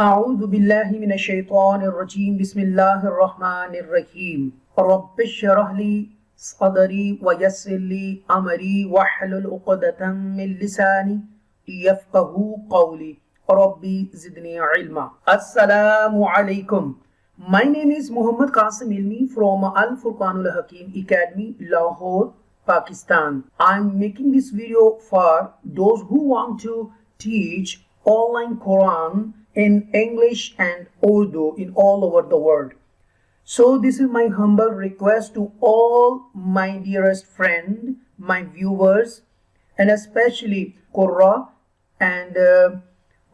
أعوذ بالله من الشيطان الرجيم بسم الله الرحمن الرحيم رب اشرح لي صدري ويسر لي أمري واحلل عقدة من لساني يفقهوا قولي ربي زدني علما. Assalamu alaikum. My name is Muhammad Qasim Ilmi from Al-Furqan Hakeem Academy, Lahore, Pakistan. I'm making this video for those who want to teach online Quran in English and Urdu in all over the world. So this is my humble request to all my dearest friend, my viewers, and especially Qurrah and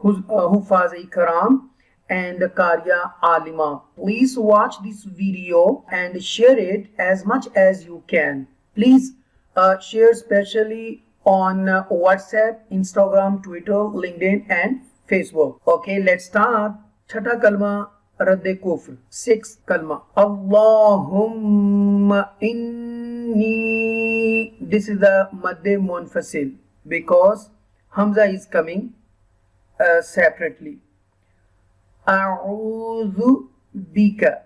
Huffaz Akram and Qaria Alima. Please watch this video and share it as much as you can. Please share especially on WhatsApp, Instagram, Twitter, LinkedIn and Facebook. Okay, let's start. Chhata kalma Radde Kufr. Sixth kalma. Allahumma inni. This is the Madde Munfasil because Hamza is coming separately. A'udhu bika.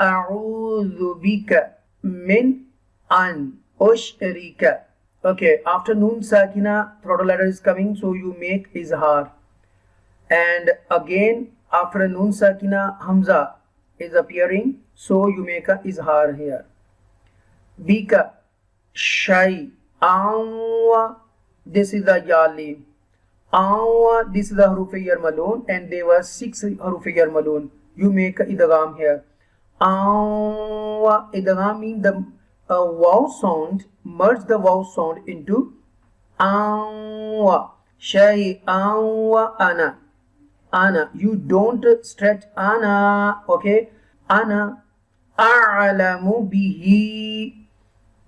A'udhu bika min an ushrika. Okay, after Noon Sakina, throat letter is coming, so you make Izhar. And again, after Noon Sakina, Hamza is appearing, so you make a Izhar here. Bika, Shai, Awa, this is the Yali. Awa, this is the Harufi Yarmalun, and there were 6 Harufi Yarmalun. You make a Idgham here. Awa, Idgham means the vowel sound, merge the vowel sound into Awa, Shai, Awa, Ana. Ana, you don't stretch Ana, okay? Ana, A'lamu bihi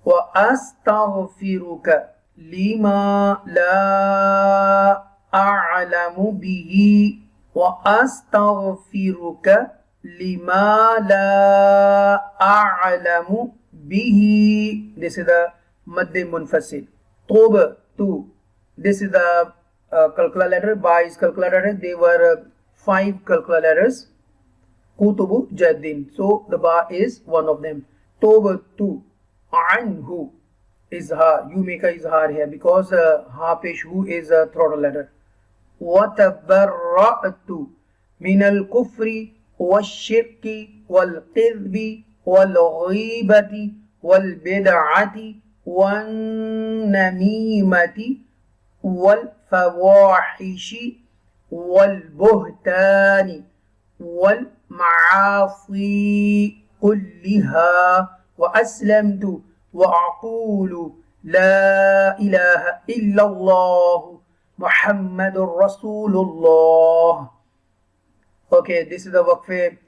wa astaghfiruka lima la a'lamu bihi wa astaghfiruka lima la a'lamu bihi. This is the Madde Munfasil. Toba, 2. This is the calcula letter. Bai's calcula letter. They were 5 calcula letters. Kutubu Jaddin. So the ba is one of them. Toba 2. Anhu. Izhar. You make a izhar here because ha pesh hu is a throat letter. Watabarra'tu minal kufri wal-shirki wal-qidhbi wal-ghibati wal-bid'ati wal-namimati والفواحش والبهتان والمعاصي كلها وأسلمت وأقول لا إله إلا الله محمد رسول الله. Okay, this is the Waqf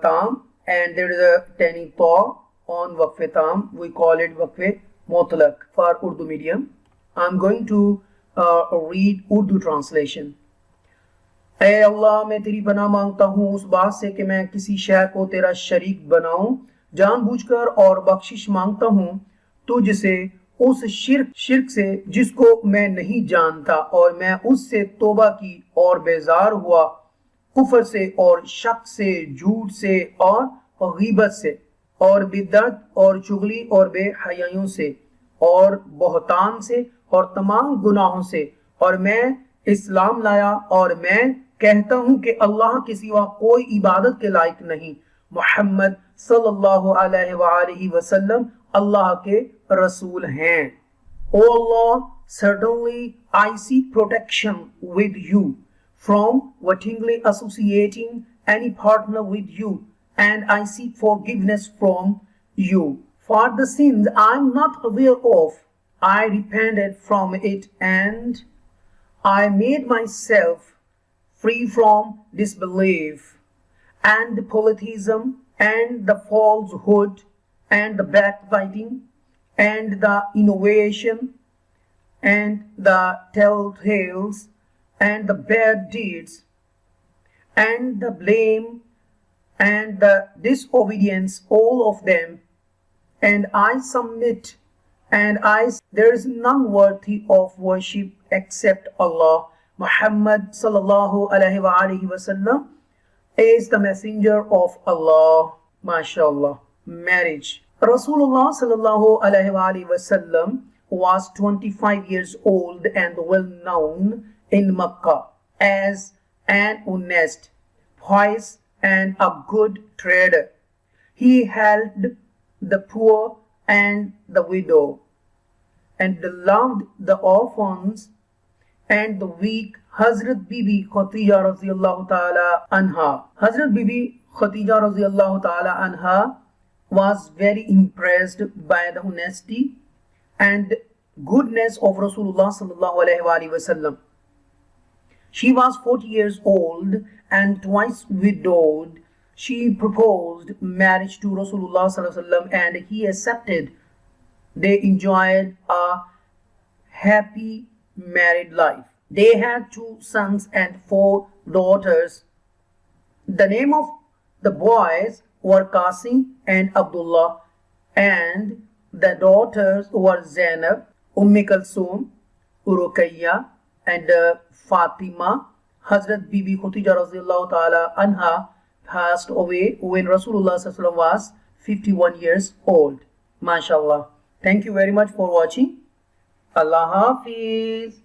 Tam, and there is a tiny ta on Waqf Tam. We call it Waqf Mutlaq for Urdu medium. I'm going to read Urdu translation. ऐ अल्लाह, मैं तेरी पनाह मांगता हूँ उस बात से कि मैं किसी शय को तेरा शरीक बनाऊं जानबूझकर, और बख्शिश मांगता हूँ तुझसे उस शिर्क से जिसको मैं नहीं जानता, और मैं उससे तौबा की और बेजार हुआ, कुफर से और शक से, झूठ से और गीबत से, और बिदअत और चुगली और बेहयाइयों से और बहतान से और तमाम गुनाहों से, और मैं इस्लाम लाया और मैं कहता हूँ कि अल्लाह के सिवा कोई इबादत के लायक नहीं, मोहम्मद सल्लल्लाहु अलैहि वसल्लम अल्लाह के रसूल हैं. O Allah, certainly I seek protection with you from wittingly associating any partner with you, and I seek forgiveness from you for the sins I am not aware of. I repented from it and I made myself free from disbelief and polytheism and the falsehood and the backbiting and the innovation and the telltales and the bad deeds and the blame and the disobedience, all of them. And I submit, and there is none worthy of worship except Allah, Muhammad sallallahu alaihi wasallam is the messenger of Allah. MashaAllah. Marriage. Rasulullah sallallahu alaihi wasallam was 25 years old and well known in Makkah as an honest, pious and a good trader. He helped the poor and the widow and loved the orphans and the weak. Hazrat Bibi Khadija radiyallahu ta'ala anha. Hazrat Bibi Khadija radiyallahu ta'ala anha was very impressed by the honesty and goodness of Rasulullah sallallahu alaihi wasallam. She was 40 years old and twice widowed. She proposed marriage to Rasulullah sallallahu alaihi wasallam and he accepted. They enjoyed a happy married life. They had 2 sons and 4 daughters. The name of the boys were Qasim and Abdullah, and the daughters were Zainab, Kulsum, Ruqayya, and Fatima. Hazrat Bibi Khadija radhiyallahu ta'ala anha passed away when Rasulullah sallallahu alaihi wasallam was 51 years old. MashaAllah. Thank you very much for watching. Allah Hafiz.